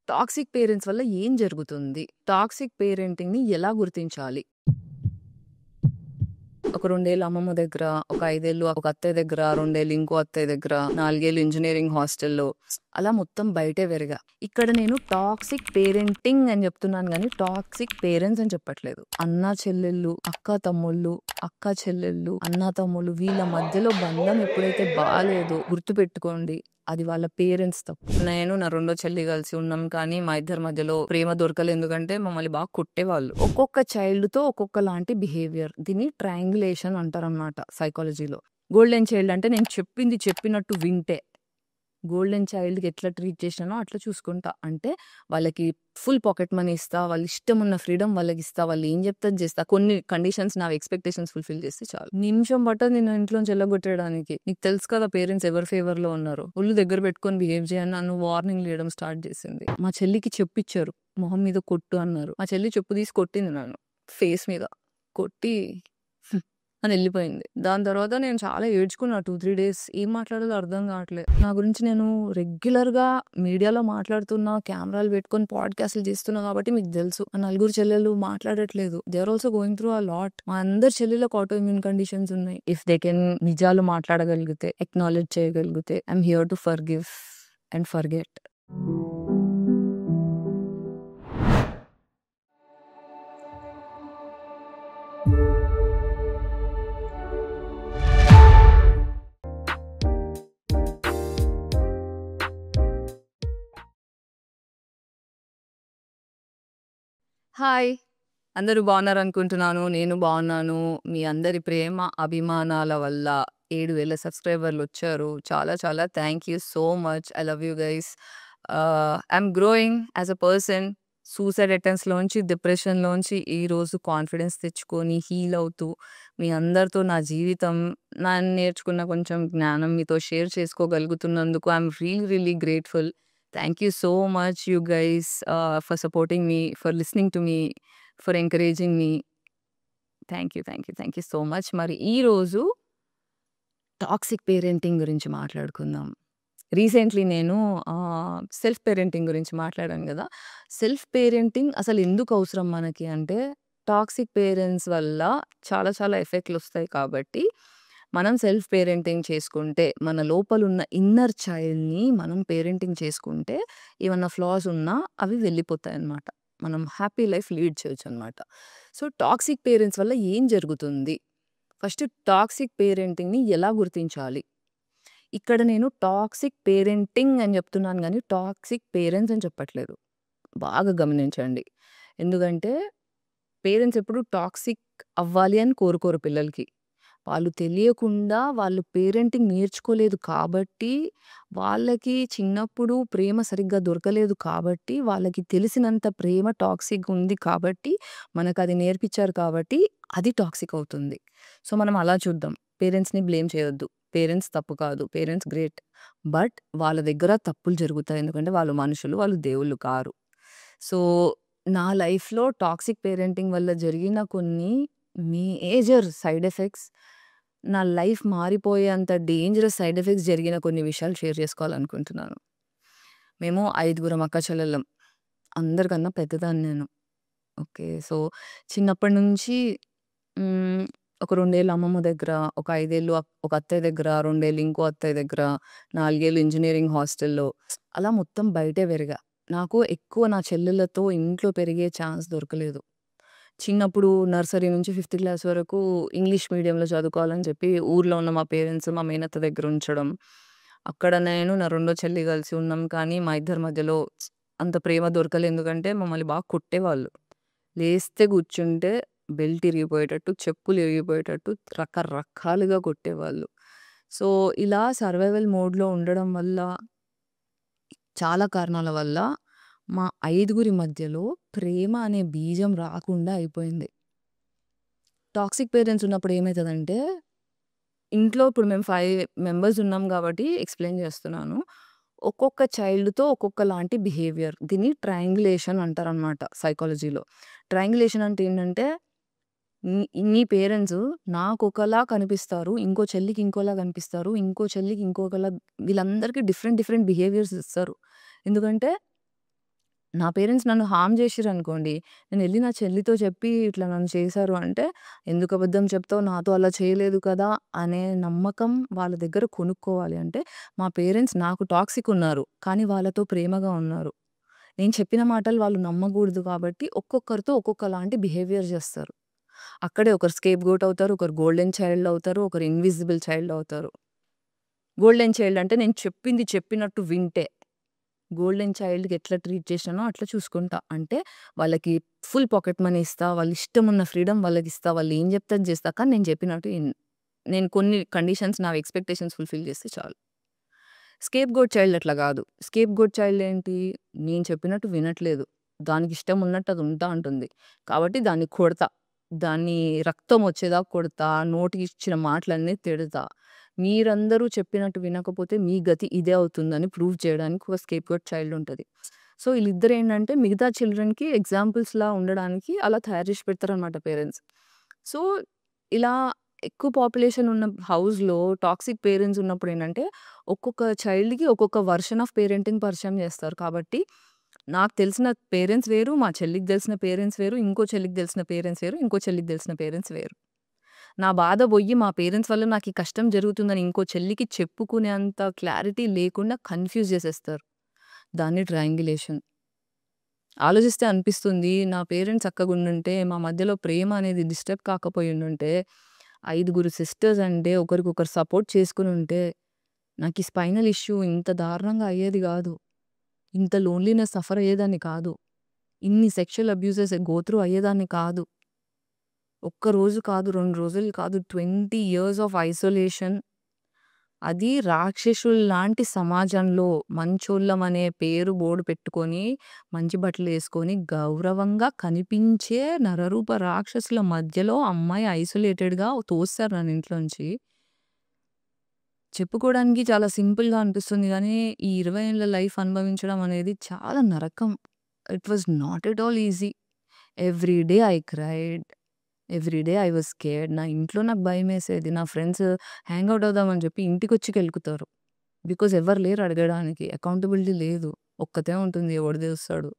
Toxic parents వల్ల ఏం జరుగుతుంది? టాక్సిక్ పేరెంటింగ్‌ని ఎలా గుర్తించాలి? ఒక 2 ఏళ్ళు అమ్మమ్మ దగ్గర, ఒక 5 ఏళ్ళు ఒక అత్తయ్య దగ్గర, 2 ఏళ్ళు ఇంకో అత్తయ్య దగ్గర, 4 ఏళ్ళు ఇంజినీరింగ్ హాస్టల్‌లో అలా మొత్తం బయటే పెరిగా. ఇక్కడ నేను టాక్సిక్ పేరెంటింగ్ అని చెప్తున్నాను గానీ, టాక్సిక్ పేరెంట్స్ అని చెప్పట్లేదు. అన్నా చెల్లెళ్ళు, అక్కా తమ్ముళ్ళు, అక్కా చెల్లెళ్ళు, అన్నా తమ్ముళ్ళు వీళ్ళ మధ్యలో బంధం ఎప్పుడైతే బాలేదో గుర్తుపెట్టుకోండి. అది వాళ్ళ పేరెంట్స్ తప్పు. నేను నా రెండో చెల్లి కలిసి ఉన్నాం కానీ మా ఇద్దరి మధ్యలో ప్రేమ దొరకలేదు. ఎందుకంటే మమ్మల్ని బాగా కొట్టేవాళ్ళు. ఒక్కొక్క చైల్డ్‌తో ఒక్కొక్కలాంటి బిహేవియర్. దీన్ని ట్రయాంగులేషన్ అంటారనమాట సైకాలజీలో. గోల్డెన్ చైల్డ్ అంటే నేను చెప్పింది చెప్పినట్టు వింటే. గోల్డెన్ చైల్డ్‌కి ఎట్లా ట్రీట్ చేసినానో అట్లా చూసుకుంటా. అంటే వాళ్ళకి ఫుల్ పాకెట్ మనీ ఇస్తా, వాళ్ళ ఇష్టమున్న ఫ్రీడమ్ వాళ్ళకిస్తా, వాళ్ళు ఏం చెప్తే అది చేస్తా. కొన్ని కండిషన్స్ నా ఎక్స్‌పెక్టేషన్స్ ఫుల్‌ఫిల్ చేస్తే చాలు. నిమిషం పట్టదు నిన్ను ఇంట్లోంచి ఎల్లగొట్టేయడానికి. నీకు తెలుసు కదా పేరెంట్స్ ఎవరి ఫేవర్‌లో ఉన్నారో. ఒళ్ళు దగ్గర పెట్టుకొని బిహేవ్ చేయి అని నన్ను వార్నింగ్‌లు ఇయడం స్టార్ట్ చేసింది. మా చెల్లికి చెప్పిచ్చారు. మొహం మీద కొట్టు అన్నారు. మా చెల్లి చెప్పు తీసి కొట్టింది నన్ను. ఫేస్ మీద కొట్టి అని వెళ్ళిపోయింది. దాని తర్వాత నేను చాలా ఏడ్చుకున్నా 2, 3 డేస్. ఏం మాట్లాడాలో అర్థం కావట్లే. నా గురించి నేను రెగ్యులర్‌గా మీడియాలో మాట్లాడుతున్నా, కెమెరాలు పెట్టుకొని పాడ్‌కాస్ట్‌లు చేస్తున్నా కాబట్టి మీకు తెలుసు. ఆ నలుగురు చెల్లెళ్ళు మాట్లాడట్లేదు. They are also going through a lot. మా అందరి చెల్లెళ్ళకి ఆటో ఇమ్యూన్ కండిషన్స్ ఉన్నాయి. ఇఫ్ దే కెన్ నిజాలు మాట్లాడగలిగితే, ఎక్నాలెడ్జ్ చేయగలిగితే, I am here to forgive and forget. Hi! అందరూ బాగున్నారనుకుంటున్నాను. నేను బాగున్నాను. మీ అందరి ప్రేమ, అభిమానాల వల్ల 7,000 సబ్‌స్క్రైబర్‌లొచ్చారు. చాలా చాలా thank you so much. I love you guys. I'm growing as a person. Suicide అటెంప్ట్స్‌లోంచి, డిప్రెషన్‌లోంచి ఈరోజు కాన్ఫిడెన్స్ తెచ్చుకొని, హీల్ అవుతూ, మీ అందరితో నా జీవితం, నేను నేర్చుకున్న కొంచెం జ్ఞానం మీతో షేర్ చేసుకోగలుగుతున్నందుకు I'm really really grateful. Thank you so much, you guys, for supporting me, for listening to me, for encouraging me. Thank you so much. మరి ఈరోజు టాక్సిక్ పేరెంటింగ్ గురించి మాట్లాడుకుందాం. రీసెంట్‌లీ నేను సెల్ఫ్ పేరెంటింగ్ గురించి మాట్లాడాను గదా! సెల్ఫ్ పేరెంటింగ్ అసలు ఎందుకు అవసరం మనకి అంటే, టాక్సిక్ పేరెంట్స్ వల్ల చాలా చాలా ఎఫెక్ట్‌లొస్తాయి కాబట్టి, మనం సెల్ఫ్ పేరెంటింగ్ చేసుకుంటే, మన లోపలున్న ఇన్నర్ చైల్డ్‌ని మనం పేరెంటింగ్ చేసుకుంటే, ఏమన్నా ఫ్లాస్ ఉన్నా అవి వెళ్ళిపోతాయన్నమాట. మనం హ్యాపీ లైఫ్ లీడ్ చేయొచ్చనమాట. సో, టాక్సిక్ పేరెంట్స్ వల్ల ఏం జరుగుతుంది? ఫస్ట్ టాక్సిక్ పేరెంటింగ్‌ని ఎలా గుర్తించాలి? ఇక్కడ నేను టాక్సిక్ పేరెంటింగ్ అని చెప్తున్నాను గానీ, టాక్సిక్ పేరెంట్స్ అని చెప్పట్లేదు. బాగా గమనించండి. ఎందుకంటే, పేరెంట్స్ ఎప్పుడు టాక్సిక్ అవ్వాలి అని కోరుకోరు పిల్లలకి. వాళ్ళు తెలియకుండా వాళ్ళు పేరెంటింగ్ నేర్చుకోలేదు కాబట్టి, వాళ్ళకి చిన్నప్పుడు ప్రేమ సరిగ్గా దొరకలేదు కాబట్టి, వాళ్ళకి తెలిసినంత ప్రేమ టాక్సిక్ ఉంది కాబట్టి, మనకది నేర్పించారు కాబట్టి, అది టాక్సిక్ అవుతుంది. సో, మనం అలా చూద్దాం. పేరెంట్స్‌ని బ్లేమ్ చేయొద్దు. పేరెంట్స్ తప్పు కాదు. Parents great. బట్ వాళ్ళ దగ్గర తప్పులు జరుగుతాయి. ఎందుకంటే వాళ్ళు మనుషులు. వాళ్ళు దేవుళ్ళు కారు. సో, నా లైఫ్‌లో టాక్సిక్ పేరెంటింగ్ వల్ల జరిగిన కొన్ని మేజర్ సైడ్ ఎఫెక్ట్స్, నా లైఫ్ మారిపోయేంత డేంజరస్ సైడ్ ఎఫెక్ట్స్ జరిగిన కొన్ని విషయాలు షేర్ చేసుకోవాలనుకుంటున్నాను. మేము 5గురం అక్కాచెల్లెళ్ళం. అందరికన్నా పెద్దదాన్ని నేను. ఓకే. సో, చిన్నప్పటి నుంచి హ్మ్. ఒక 2 ఏళ్ళు అమ్మమ్మ దగ్గర, ఒక 5 ఏళ్ళు ఒక అత్తయ్య దగ్గర, 2 ఏళ్ళు ఇంకో అత్తయ్య దగ్గర, 4 ఏళ్ళు ఇంజినీరింగ్ హాస్టల్‌లో అలా మొత్తం బయటే పెరిగా. నాకు ఎక్కువ నా చెల్లెళ్ళతో ఇంట్లో పెరిగే ఛాన్స్ దొరకలేదు. చిన్నప్పుడు నర్సరీ నుంచి ఫిఫ్త్ క్లాస్ వరకు ఇంగ్లీష్ మీడియంలో చదువుకోవాలని చెప్పి ఊర్లో ఉన్న మా పేరెంట్స్ మా మేనత్త దగ్గర ఉంచడం. అక్కడ నేను నా రెండో చెల్లి కలిసి ఉన్నాం కానీ మా ఇద్దరి మధ్యలో అంత ప్రేమ దొరకలేదు. ఎందుకంటే మమ్మల్ని బాగా కొట్టేవాళ్ళు. లేస్తే కూర్చుంటే బెల్ట్ ఇరిగిపోయేటట్టు, చెప్పులు ఇరిగిపోయేటట్టు రకరకాలుగా కొట్టేవాళ్ళు. సో, ఇలా సర్వైవల్ మోడ్‌లో ఉండడం వల్ల, చాలా కారణాల వల్ల మా 5గురి మధ్యలో ప్రేమ అనే బీజం రాకుండా అయిపోయింది. టాక్సిక్ పేరెంట్స్ ఉన్నప్పుడు ఏమైతదంటే, ఇంట్లో ఇప్పుడు మేము 5 మెంబర్స్ ఉన్నాం కాబట్టి ఎక్స్‌ప్లెయిన్ చేస్తున్నాను. ఒక్కొక్క చైల్డ్‌తో ఒక్కొక్కలాంటి బిహేవియర్. దీన్ని ట్రయాంగులేషన్ అంటారనమాట సైకాలజీలో. ట్రయాంగులేషన్ అంటే ఏంటంటే, నీ నీ పేరెంట్స్ నాకొకలా కనిపిస్తారు. ఇంకో చెల్లికి ఇంకోలా కనిపిస్తారు. ఇంకో చెల్లికి ఇంకొకలా వీళ్ళందరికీ డిఫరెంట్ డిఫరెంట్ బిహేవియర్స్ ఇస్తారు. ఎందుకంటే నా పేరెంట్స్ నన్ను హార్మ్ జేషిర్రనుకోండి, నేనెళ్లి నా చెల్లితో చెప్పి ఇట్లా నన్ను చేశారు అంటే, "ఎందుకు అబద్ధం చెప్తావు? నాతో అలా చేయలేదు కదా!" అనే నమ్మకం వాళ్ళ దగ్గర కొనుక్కోవాలి. అంటే మా పేరెంట్స్ నాకు టాక్సిక్ ఉన్నారు. కానీ వాళ్ళతో ప్రేమగా ఉన్నారు. నేను చెప్పిన మాటలు వాళ్ళు నమ్మగూడదు కాబట్టి ఒక్కొక్కరితో ఒక్కొక్కలాంటి బిహేవియర్ జేస్తారు. అక్కడే ఒకరు స్కేప్ గోట్ అవుతారు. ఒకరు గోల్డెన్ చైల్డ్ అవుతారు. ఒకరు ఇన్విజిబుల్ చైల్డ్ అవుతారు. గోల్డెన్ చైల్డ్ అంటే నేను చెప్పింది చెప్పినట్టు వింటే. గోల్డెన్ చైల్డ్‌కి ఎట్లా ట్రీట్ చేశానో అట్లా చూసుకుంటా. అంటే వాళ్ళకి ఫుల్ పాకెట్ మనీ ఇస్తా. వాళ్ళ ఇష్టమున్న ఫ్రీడమ్ వాళ్ళకిస్తా. వాళ్ళు ఏం చెప్తే అది చేస్తా. కానీ నేను చెప్పినట్టు నేను కొన్ని కండిషన్స్ నా ఎక్స్‌పెక్టేషన్స్ ఫుల్‌ఫిల్ చేస్తే చాలు. స్కేప్ గోట్ చైల్డ్ అట్లా గాదు. స్కేప్ గోట్ చైల్డ్ ఏంటి? నేను చెప్పినట్టు వినట్లేదు. దానికి ఇష్టం ఉన్నట్టు అది ఉంటా అంటుంది. కాబట్టి దాన్ని కొడతా. దాన్ని రక్తం వచ్చేదాకా కొడతా. నోటికిచ్చిన మాటలన్నీ తిడతా. మీరందరూ చెప్పినట్టు వినకపోతే మీ గతి ఇదే అవుతుందని ప్రూవ్ చేయడానికి ఒక స్కేప్ గోట్ చైల్డ్ ఉంటది. సో, ఈళ్ళిద్దరేంటంటే మిగతా చిల్డ్రన్‌కి ఎగ్జాంపుల్స్‌లా ఉండడానికి అలా తయారు చేసి పెడతారనమాట పేరెంట్స్. సో, ఇలా ఎక్కువ పాపులేషన్ ఉన్న హౌస్‌లో టాక్సిక్ పేరెంట్స్ ఉన్నప్పుడేంటంటే ఒక్కొక్క చైల్డ్‌కి ఒక్కొక్క వర్షన్ ఆఫ్ పేరెంటింగ్ పరిచయం చేస్తారు. కాబట్టి నాకు తెలిసిన పేరెంట్స్ వేరు, మా చెల్లికి తెలిసిన పేరెంట్స్ వేరు, ఇంకో చెల్లికి తెలిసిన పేరెంట్స్ వేరు, ఇంకో చెల్లికి తెలిసిన పేరెంట్స్ వేరు. నా బాధ బొయ్యి మా పేరెంట్స్ వల్ల నాకీ కష్టం జరుగుతుందని ఇంకో చెల్లికి చెప్పుకునేంత క్లారిటీ లేకుండా కన్‌ఫ్యూజ్ చేసేస్తారు. దాన్ని ట్రయాంగిలేషన్. ఆలోచిస్తే అనిపిస్తుంది నా పేరెంట్స్ చక్కగుండుంటే, మా మధ్యలో ప్రేమ అనేది డిస్టర్బ్ కాకపోయుండుంటే, ఐదుగురు సిస్టర్స్ అంటే ఒకరికొకరు సపోర్ట్ చేసుకొనుంటే నాకీ స్పైనల్ ఇష్యూ ఇంత దారుణంగా అయ్యేది గాదు. ఇంత లోన్‌లీనెస్ సఫర్ అయ్యేదాన్ని కాదు. ఇన్ని సెక్షువల్ అబ్యూసెస్ గో త్రూ అయ్యేదాన్ని కాదు. ఒక్క రోజు కాదు, 2 రోజులు కాదు, 20 ఇయర్స్ ఆఫ్ ఐసోలేషన్. అది రాక్షసుల్లాంటి సమాజంలో మంచోళ్ళమనే పేరు బోర్డ్ పెట్టుకొని, మంచి బట్టలేసుకొని, గౌరవంగా కనిపించే నరరూప రాక్షసుల మధ్యలో అమ్మాయి ఐసోలేటెడ్‌గా తోసేశారు నన్ను ఇంట్లోంచి. చెప్పుకోవడానికి చాలా సింపుల్‌గా అనిపిస్తుంది గానీ, ఈ 20 ఏళ్ల లైఫ్ అనుభవించడం అనేది చాలా నరకం. It was not at all easy. Every day I cried. Every day I was scared. నా ఇంట్లో నాకు భయమేసేది. నా ఫ్రెండ్స్ హ్యాంగ్ ఔట్ అవుదామని చెప్పి ఇంటికొచ్చి కెలుకుతారు. బికాజ్ ఎవ్వరు లేరు అడగడానికి. అకౌంటబిలిటీ లేదు. ఒక్కతే ఉంటుంది. ఎవడు తెరుస్తాడు.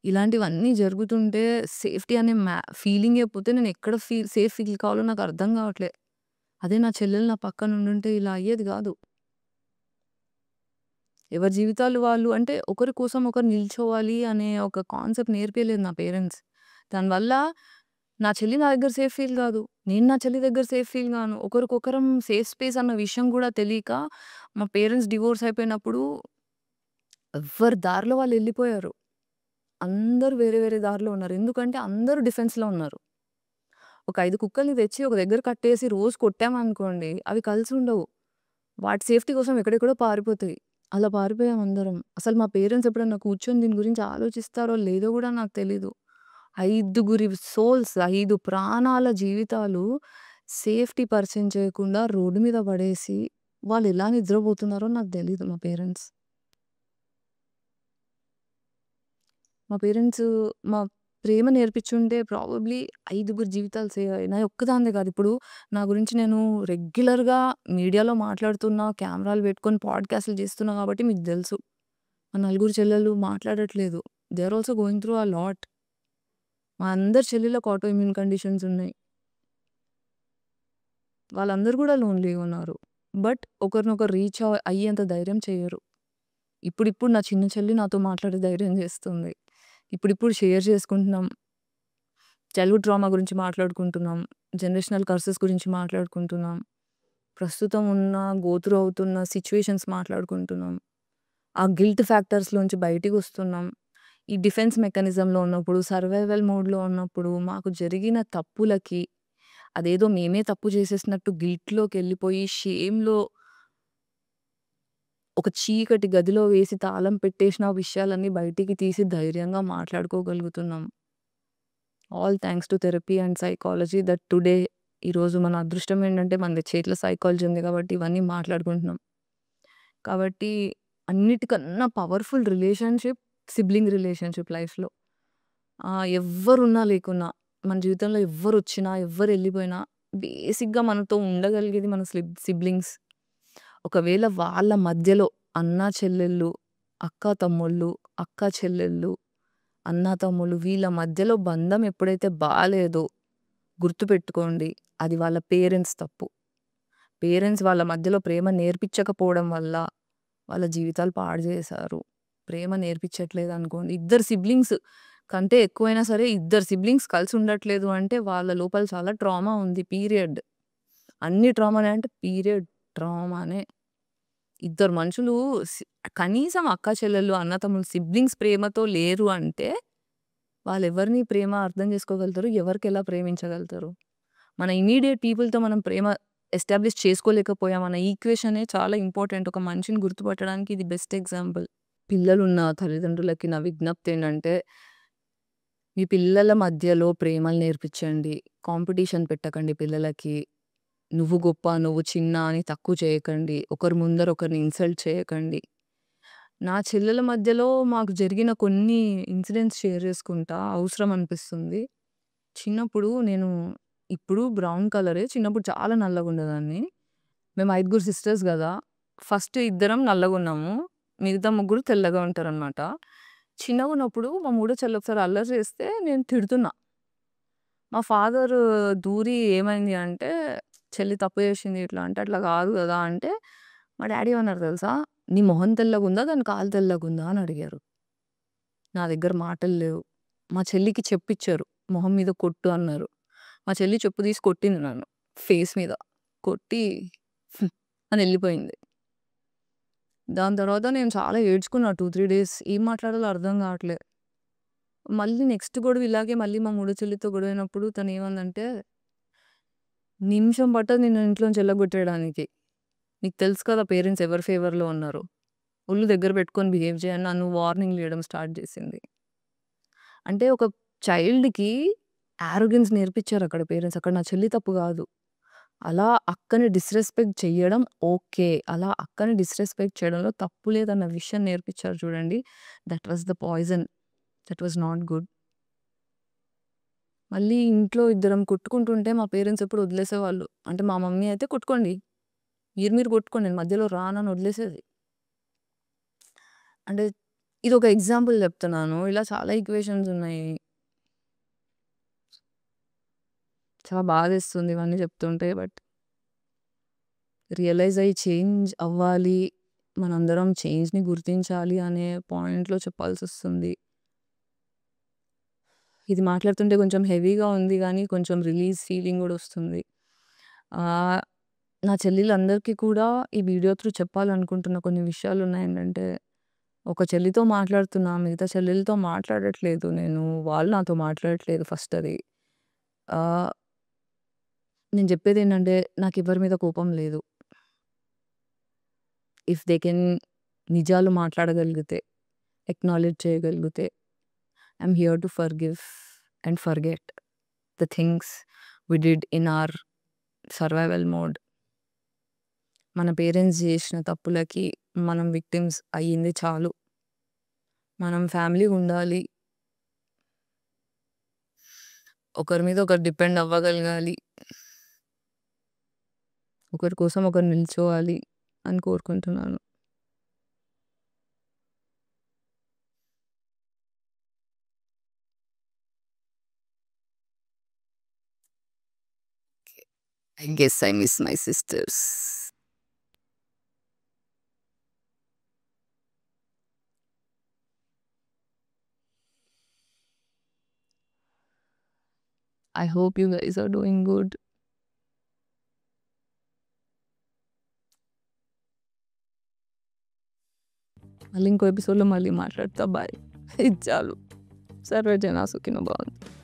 ఇలాంటివన్నీ జరుగుతుంటే సేఫ్టీ అనే ఫీలింగే పోతే నేను ఎక్కడ సేఫ్ ఫీల్ కావాలో నాకు అర్థం కావట్లే. అదే నా చెల్లెలు నా పక్కన ఉండుంటే ఇలా అయ్యేది గాదు. ఎవరి జీవితాలు వాళ్ళు అంటే ఒకరి కోసం ఒకరు నిల్చోవాలి అనే ఒక కాన్సెప్ట్ నేర్పియలేదు నా పేరెంట్స్. దానివల్ల నా చెల్లి నా దగ్గర సేఫ్ ఫీల్ గాదు. నేను నా చెల్లి దగ్గర సేఫ్ ఫీల్ గాను. ఒకరికొకరం సేఫ్ స్పేస్ అన్న విషయం గూడా తెలీక మా పేరెంట్స్ డివోర్స్ అయిపోయినప్పుడు ఎవ్వరి దారిలో వాళ్ళెళ్ళిపోయారు. అందరూ వేరే వేరే దారిలో ఉన్నారు. ఎందుకంటే అందరూ డిఫెన్స్‌లో ఉన్నారు. ఒక 5 కుక్కల్ని తెచ్చి ఒక దగ్గర కట్టేసి రోజు కొట్టామనుకోండి అవి కలిసుండవు. వాటి సేఫ్టీ కోసం ఎక్కడెక్కడో పారిపోతాయి. అలా పారిపోయాం అందరం. అసలు మా పేరెంట్స్ ఎప్పుడన్నా కూర్చొని దీని గురించి ఆలోచిస్తారో లేదో గూడా నాకు తెలీదు. ఐదుగురి సోల్స్ 5 ప్రాణాల జీవితాలు సేఫ్టీ పరిచయం చేయకుండా రోడ్డు మీద పడేసి వాళ్ళెలా నిద్రపోతున్నారో నాకు తెలీదు మా పేరెంట్స్. మా పేరెంట్స్ మా ప్రేమ నేర్పించుంటే ప్రాబబ్లీ ఐదుగురు జీవితాలు సేవ్ అయ్యాయి. నాది ఒక్కదానిదే కాదు. ఇప్పుడు నా గురించి నేను రెగ్యులర్‌గా మీడియాలో మాట్లాడుతున్నా, కెమెరాలు పెట్టుకొని పాడ్‌కాస్ట్‌లు చేస్తున్నా కాబట్టి మీకు తెలుసు. మా నలుగురు చెల్లెళ్ళు మాట్లాడట్లేదు. They are also going through a lot. మా అందరి చెల్లెళ్ళకి ఆటో ఇమ్యూన్ కండిషన్స్ ఉన్నాయి. వాళ్ళందరూ కూడా లోన్‌లీగా ఉన్నారు. బట్ ఒకరినొకరు రీచ్ అయ్యేంత ధైర్యం చెయ్యరు. ఇప్పుడిప్పుడు నా చిన్న చెల్లి నాతో మాట్లాడే ధైర్యం చేస్తుంది. ఇప్పుడిప్పుడు షేర్ చేసుకుంటున్నాం. చైల్డ్‌హుడ్ ట్రామా గురించి మాట్లాడుకుంటున్నాం. జనరేషనల్ కర్సెస్ గురించి మాట్లాడుకుంటున్నాం. ప్రస్తుతం ఉన్న గో త్రూ అవుతున్న సిట్యుయేషన్స్ మాట్లాడుకుంటున్నాం. ఆ గిల్ట్ ఫ్యాక్టర్స్‌లోంచి బయటికొస్తున్నాం. ఈ డిఫెన్స్ మెకానిజంలో ఉన్నప్పుడు, సర్వైవల్ మోడ్‌లో ఉన్నప్పుడు మాకు జరిగిన తప్పులకి అదేదో మేమే తప్పు చేసేసినట్టు గిల్ట్‌లోకెళ్ళిపోయి షేమ్‌లో ఒక చీకటి గదిలో వేసి తాళం పెట్టేసిన విషయాలన్నీ బయటికి తీసి ధైర్యంగా మాట్లాడుకోగలుగుతున్నాం. All thanks to therapy and psychology that today ఈరోజు మన అదృష్టం ఏంటంటే మన చేతిలో సైకాలజీ ఉంది కాబట్టి ఇవన్నీ మాట్లాడుకుంటున్నాం. కాబట్టి అన్నిటికన్నా పవర్‌ఫుల్ రిలేషన్‌షిప్ సిబ్లింగ్ రిలేషన్‌షిప్ లైఫ్‌లో. ఎవ్వరున్నా లేకున్నా మన జీవితంలో ఎవ్వరొచ్చినా, ఎవ్వరెళ్ళిపోయినా బేసిక్‌గా మనతో ఉండగలిగేది మన సిబ్లింగ్స్. ఒకవేళ వాళ్ళ మధ్యలో అన్నా, చెల్లెళ్ళు, అక్కా, తమ్ముళ్ళు, అక్క చెల్లెళ్ళు, అన్న తమ్ముళ్ళు వీళ్ళ మధ్యలో బంధం ఎప్పుడైతే బాలేదో గుర్తుపెట్టుకోండి. అది వాళ్ళ పేరెంట్స్ తప్పు. పేరెంట్స్ వాళ్ళ మధ్యలో ప్రేమ నేర్పించకపోవడం వల్ల వాళ్ళ జీవితాలు పాడు చేశారు. ప్రేమ నేర్పించట్లేదనుకోండి. ఇద్దరు సిబ్లింగ్స్ కంటే ఎక్కువైనా సరే ఇద్దరు సిబ్లింగ్స్ కలిసి ఉండట్లేదు అంటే వాళ్ళ లోపల చాలా ట్రామా ఉంది. పీరియడ్. అన్ని ట్రామానే అంటే పీరియడ్ ట్రామానే. ఇద్దరు మనుషులు సి కనీసం అక్కా చెల్లెళ్ళు, అన్నతమ్ములు సిబ్లింగ్స్ ప్రేమతో లేరు అంటే వాళ్ళెవరిని ప్రేమ అర్థం చేసుకోగలుగుతారు? ఎవరికెలా ప్రేమించగలుగుతారు? మన ఇమ్మీడియేట్ పీపుల్‌తో మనం ప్రేమ ఎస్టాబ్లిష్ చేసుకోలేకపోయామన్న ఈక్వేషనే చాలా ఇంపార్టెంట్. ఒక మనిషిని గుర్తుపట్టడానికి ఇది బెస్ట్ ఎగ్జాంపుల్. పిల్లలున్న తల్లిదండ్రులకి నా విజ్ఞప్తేంటంటే, మీ పిల్లల మధ్యలో ప్రేమలు నేర్పించండి. కాంపిటీషన్ పెట్టకండి పిల్లలకి. నువ్వు గొప్ప, నువ్వు చిన్న అని తక్కువ చేయకండి. ఒకరి ముందర ఒకరిని ఇన్సల్ట్ చేయకండి. నా చెల్లెల మధ్యలో మాకు జరిగిన కొన్ని ఇన్సిడెంట్స్ షేర్ చేసుకుంటా. అవసరం అనిపిస్తుంది. చిన్నప్పుడు నేను ఇప్పుడు బ్రౌన్ కలరే. చిన్నప్పుడు చాలా నల్లగుండేదాన్ని. మేము 5 సిస్టర్స్ గదా! ఫస్ట్ ఇద్దరం నల్లగున్నాము. మిగతా ముగ్గురు తెల్లగా ఉంటారనమాట. చిన్నగున్నప్పుడు మా మూడో చెల్లి ఒకసారి అల్లరి చేస్తే నేను తిడుతున్నా. మా ఫాదరు దూరి ఏమైంది అంటే, "చెల్లి తప్పు చేసింది ఇట్లా" అంటే, "అట్లా కాదు గదా!" అంటే, మా డ్యాడీ ఏమన్నారు తెలుసా? "నీ మొహం తెల్లగుందా? దాని కాళ్ళు తెల్లగుందా?" అని అడిగారు. నా దగ్గర మాటలు లేవు. మా చెల్లికి చెప్పిచ్చారు. "మొహం మీద కొట్టు" అన్నారు. మా చెల్లి చెప్పు తీసి కొట్టింది నన్ను ఫేస్ మీద. కొట్టి అని ఎళ్ళిపోయింది. దాని తర్వాత నేను చాలా ఏడ్చుకున్నా 2, 3 డేస్. ఏం మాట్లాడాలో అర్థం గావట్లే. మళ్ళీ నెక్స్ట్ గొడవ ఇలాగే మళ్ళీ మా మూడో చెల్లితో గొడవైనప్పుడు తనేమందంటే, "నిమిషం పట్టదు నిన్ను ఇంట్లోంచి ఎల్లగొట్టేయడానికి. నీకు తెలుసు కదా పేరెంట్స్ ఎవరి ఫేవర్‌లో ఉన్నారో. ఒళ్ళు దగ్గర పెట్టుకొని బిహేవ్ చెయి" అని నన్ను వార్నింగ్‌లు ఇయడం స్టార్ట్ చేసింది. అంటే ఒక చైల్డ్‌కి యారోగెన్స్ నేర్పించారక్కడ పేరెంట్స్. అక్కడ నా చెల్లి తప్పు గాదు. అలా అక్కని డిస్‌రెస్పెక్ట్ చెయ్యడం ఓకే. అలా అక్కని డిస్‌రెస్పెక్ట్ చేయడంలో తప్పు లేదన్న విషయం నేర్పించారు చూడండి. That was the poison. That was not good. మళ్ళీ ఇంట్లో ఇద్దరం కొట్టుకుంటుంటే మా పేరెంట్స్ ఎప్పుడు వదిలేసేవాళ్ళు. అంటే మా మమ్మీ అయితే కొట్టుకోండి. మీరు కొట్టుకోండి. నేను మధ్యలో రానని వదిలేసేది. అంటే ఇదొక ఎగ్జాంపుల్ చెప్తున్నాను. ఇలా చాలా ఈక్వేషన్స్ ఉన్నాయి. చాలా బాధేస్తుంది ఇవన్నీ చెప్తుంటే. బట్ రియలైజ్ అయ్యి చేంజ్ అవ్వాలి. మనందరం చేంజ్‌ని గుర్తించాలి అనే పాయింట్‌లో చెప్పాల్సొస్తుంది. ఇది మాట్లాడుతుంటే కొంచెం హెవీగా ఉంది గానీ, కొంచెం రిలీజ్ ఫీలింగ్ గూడా ఒస్తుంది. ఆహ్, నా చెల్లెలందరికీ కూడా ఈ వీడియో త్రూ చెప్పాలనుకుంటున్న కొన్ని విషయాలున్నాయేంటంటే, ఒక చెల్లితో మాట్లాడుతున్నా, మిగతా చెల్లెలతో మాట్లాడట్లేదు నేను. వాళ్ళు నాతో మాట్లాడట్లేదు ఫస్ట్ అది. ఆహ్, నేను జెప్పేదేంటంటే, నాకెవ్వరి మీద కోపం లేదు. ఇఫ్ దే కెన్ నిజాలు మాట్లాడగలిగితే, ఎక్నాలెడ్జ్ చేయగలిగితే, I am here to forgive and forget the things we did in our survival mode. మన పేరెంట్స్ జేసిన తప్పులకి మనం విక్టిమ్స్ అయ్యింది చాలు. మనం ఫ్యామిలీగుండాలి. ఒకరి మీద ఒకరు డిపెండ్ అవ్వగలగాలి. ఒకరి కోసం ఒకరు నిల్చోవాలి అని కోరుకుంటున్నాను. I guess I miss my sisters. I hope you guys are doing good. మళ్ళీ ఇంకో ఎపిసోడ్‌లో మళ్ళీ మాట్లాడతా. బాయ్. ఇది చాలు. సర్వే జన సుఖినో భవంతు.